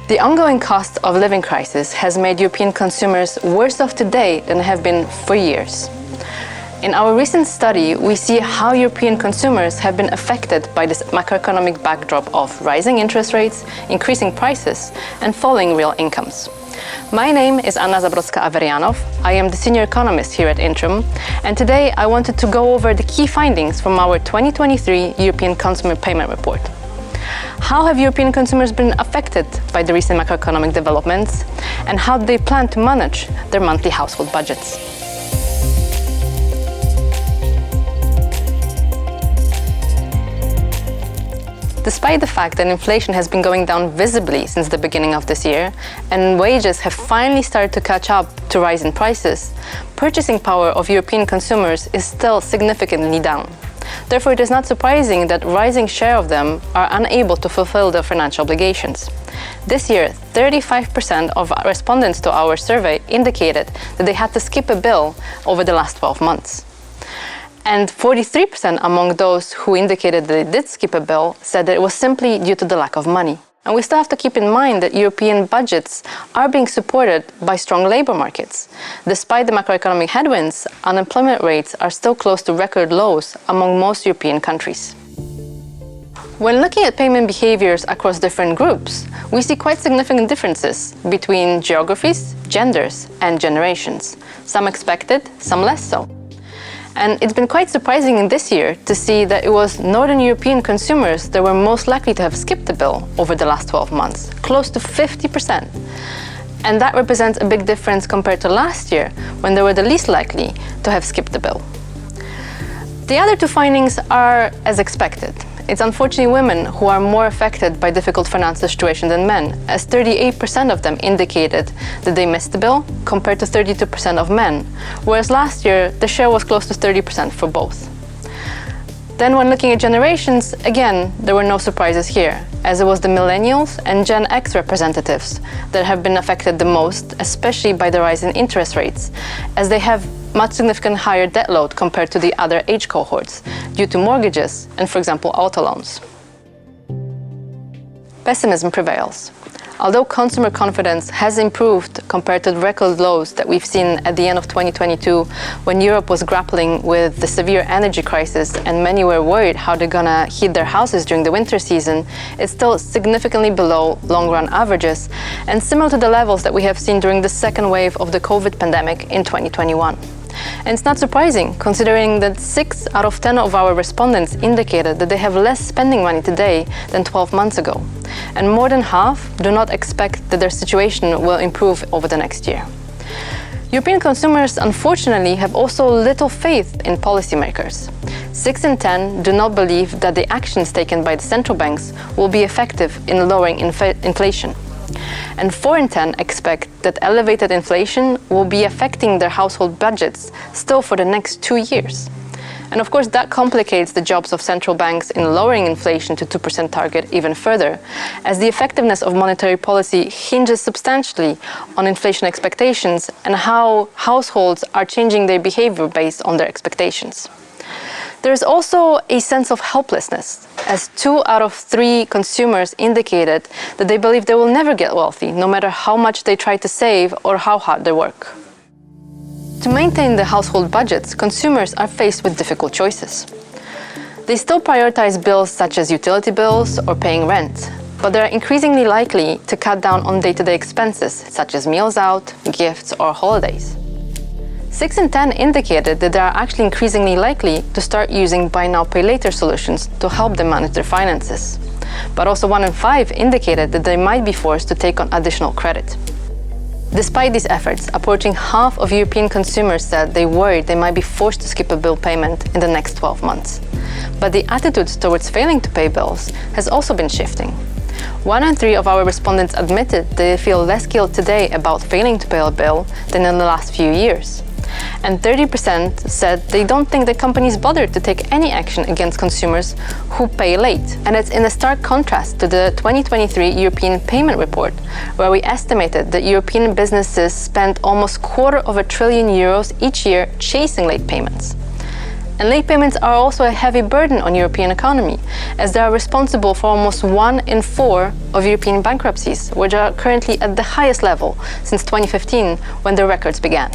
The ongoing cost of living crisis has made European consumers worse off today than they have been for years. In our recent study, we see how European consumers have been affected by this macroeconomic backdrop of rising interest rates, increasing prices, and falling real incomes. My name is Anna Zabrocka-Averianow. I am the senior economist here at Intrum, and today I wanted to go over the key findings from our 2023 European Consumer Payment Report. How have European consumers been affected by the recent macroeconomic developments, and how do they plan to manage their monthly household budgets? Despite the fact that inflation has been going down visibly since the beginning of this year, and wages have finally started to catch up to rising prices, purchasing power of European consumers is still significantly down. Therefore, it is not surprising that a rising share of them are unable to fulfill their financial obligations. This year, 35% of respondents to our survey indicated that they had to skip a bill over the last 12 months. And 43% among those who indicated that they did skip a bill said that it was simply due to the lack of money. And we still have to keep in mind that European budgets are being supported by strong labor markets. Despite the macroeconomic headwinds, unemployment rates are still close to record lows among most European countries. When looking at payment behaviors across different groups, we see quite significant differences between geographies, genders, and generations. Some expected, some less so. And it's been quite surprising this year to see that it was Northern European consumers that were most likely to have skipped the bill over the last 12 months, close to 50%. And that represents a big difference compared to last year, when they were the least likely to have skipped the bill. The other two findings are as expected. It's unfortunately women who are more affected by difficult financial situations than men, as 38% of them indicated that they missed the bill, compared to 32% of men, whereas last year the share was close to 30% for both. Then when looking at generations, again, there were no surprises here, as it was the millennials and Gen X representatives that have been affected the most, especially by the rise in interest rates, as they have much significantly higher debt load compared to the other age cohorts due to mortgages and, for example, auto loans. Pessimism prevails. Although consumer confidence has improved compared to the record lows that we've seen at the end of 2022, when Europe was grappling with the severe energy crisis and many were worried how they're gonna heat their houses during the winter season, it's still significantly below long-run averages and similar to the levels that we have seen during the second wave of the COVID pandemic in 2021. And it's not surprising, considering that 6 out of 10 of our respondents indicated that they have less spending money today than 12 months ago. And more than half do not expect that their situation will improve over the next year. European consumers, unfortunately, have also little faith in policymakers. 6 in 10 do not believe that the actions taken by the central banks will be effective in lowering inflation. And 4 in 10 expect that elevated inflation will be affecting their household budgets still for the next 2 years. And of course, that complicates the jobs of central banks in lowering inflation to 2% target even further, as the effectiveness of monetary policy hinges substantially on inflation expectations and how households are changing their behavior based on their expectations. There is also a sense of helplessness, as 2 out of 3 consumers indicated that they believe they will never get wealthy, no matter how much they try to save or how hard they work. To maintain the household budgets, consumers are faced with difficult choices. They still prioritize bills such as utility bills or paying rent, but they are increasingly likely to cut down on day-to-day expenses, such as meals out, gifts, or holidays. 6 in 10 indicated that they are actually increasingly likely to start using buy now, pay later solutions to help them manage their finances. But also 1 in 5 indicated that they might be forced to take on additional credit. Despite these efforts, approaching half of European consumers said they worried they might be forced to skip a bill payment in the next 12 months. But the attitude towards failing to pay bills has also been shifting. 1 in 3 of our respondents admitted they feel less guilt today about failing to pay a bill than in the last few years. And 30% said they don't think that companies bother to take any action against consumers who pay late. And it's in a stark contrast to the 2023 European Payment Report, where we estimated that European businesses spend almost €250 billion each year chasing late payments. And late payments are also a heavy burden on European economy, as they are responsible for almost 1 in 4 of European bankruptcies, which are currently at the highest level since 2015, when the records began.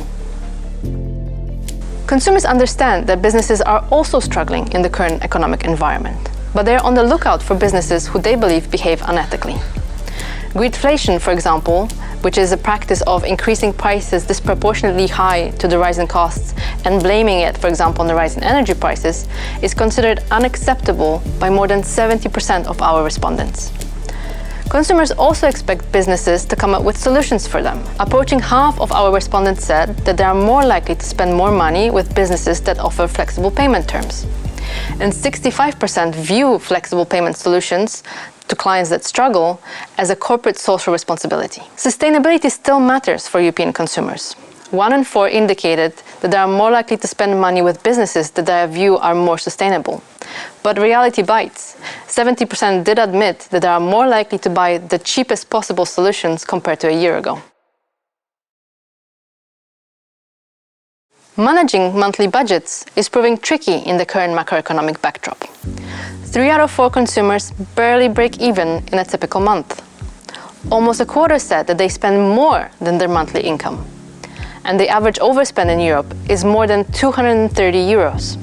Consumers understand that businesses are also struggling in the current economic environment, but they are on the lookout for businesses who they believe behave unethically. Greedflation, for example, which is a practice of increasing prices disproportionately high to the rise in costs and blaming it, for example, on the rise in energy prices, is considered unacceptable by more than 70% of our respondents. Consumers also expect businesses to come up with solutions for them. Approaching half of our respondents said that they are more likely to spend more money with businesses that offer flexible payment terms. And 65% view flexible payment solutions to clients that struggle as a corporate social responsibility. Sustainability still matters for European consumers. 1 in 4 indicated that they are more likely to spend money with businesses that they view are more sustainable. But reality bites. 70% did admit that they are more likely to buy the cheapest possible solutions compared to a year ago. Managing monthly budgets is proving tricky in the current macroeconomic backdrop. 3 out of 4 consumers barely break even in a typical month. Almost a quarter said that they spend more than their monthly income. And the average overspend in Europe is more than 230 euros.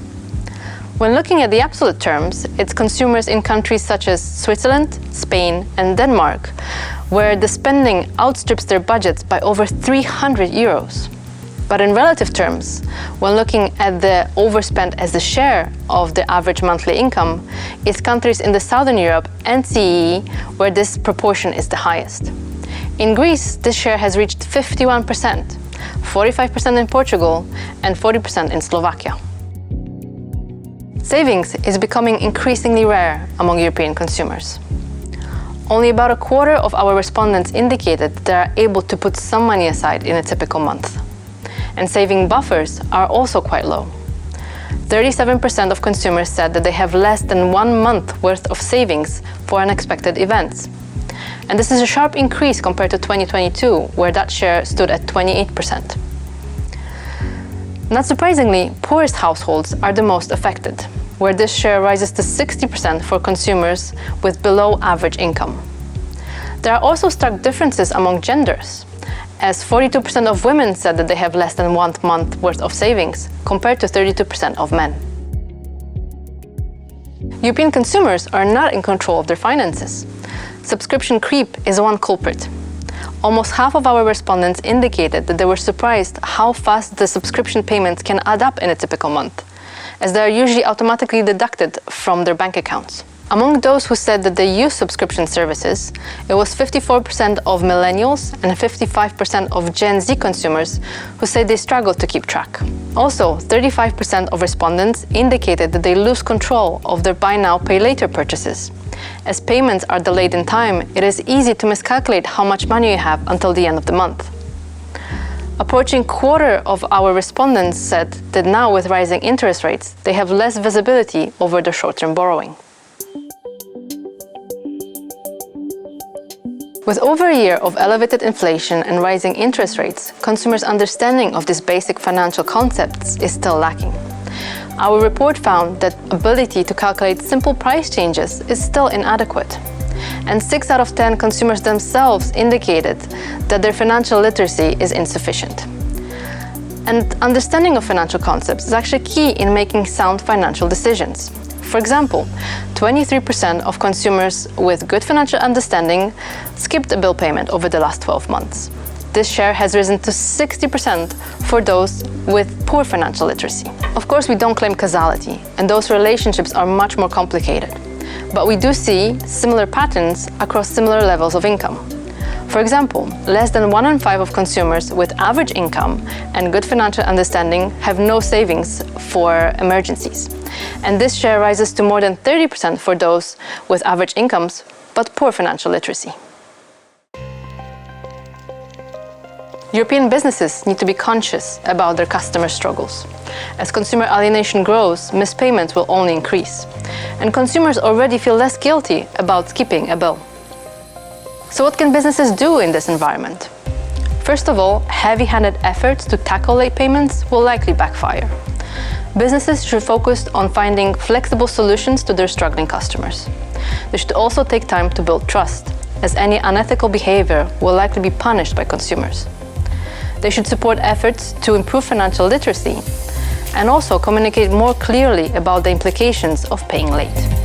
When looking at the absolute terms, it's consumers in countries such as Switzerland, Spain, and Denmark, where the spending outstrips their budgets by over 300 euros. But in relative terms, when looking at the overspend as the share of the average monthly income, it's countries in the Southern Europe and CEE where this proportion is the highest. In Greece, this share has reached 51%, 45% in Portugal, and 40% in Slovakia. Savings is becoming increasingly rare among European consumers. Only about a quarter of our respondents indicated that they are able to put some money aside in a typical month. And saving buffers are also quite low. 37% of consumers said that they have less than 1 month worth of savings for unexpected events. And this is a sharp increase compared to 2022, where that share stood at 28%. Not surprisingly, poorest households are the most affected, where this share rises to 60% for consumers with below average income. There are also stark differences among genders, as 42% of women said that they have less than 1 month worth of savings, compared to 32% of men. European consumers are not in control of their finances. Subscription creep is one culprit. Almost half of our respondents indicated that they were surprised how fast the subscription payments can add up in a typical month, as they are usually automatically deducted from their bank accounts. Among those who said that they use subscription services, it was 54% of millennials and 55% of Gen Z consumers who said they struggle to keep track. Also, 35% of respondents indicated that they lose control of their buy now, pay later purchases. As payments are delayed in time, it is easy to miscalculate how much money you have until the end of the month. Approaching quarter of our respondents said that now with rising interest rates, they have less visibility over their short-term borrowing. With over a year of elevated inflation and rising interest rates, consumers' understanding of these basic financial concepts is still lacking. Our report found that ability to calculate simple price changes is still inadequate. And 6 out of 10 consumers themselves indicated that their financial literacy is insufficient. And understanding of financial concepts is actually key in making sound financial decisions. For example, 23% of consumers with good financial understanding skipped a bill payment over the last 12 months. This share has risen to 60% for those with poor financial literacy. Of course, we don't claim causality, and those relationships are much more complicated. But we do see similar patterns across similar levels of income. For example, less than 1 in 5 of consumers with average income and good financial understanding have no savings for emergencies. And this share rises to more than 30% for those with average incomes but poor financial literacy. European businesses need to be conscious about their customer struggles. As consumer alienation grows, missed payments will only increase. And consumers already feel less guilty about skipping a bill. So what can businesses do in this environment? First of all, heavy-handed efforts to tackle late payments will likely backfire. Businesses should focus on finding flexible solutions to their struggling customers. They should also take time to build trust, as any unethical behavior will likely be punished by consumers. They should support efforts to improve financial literacy and also communicate more clearly about the implications of paying late.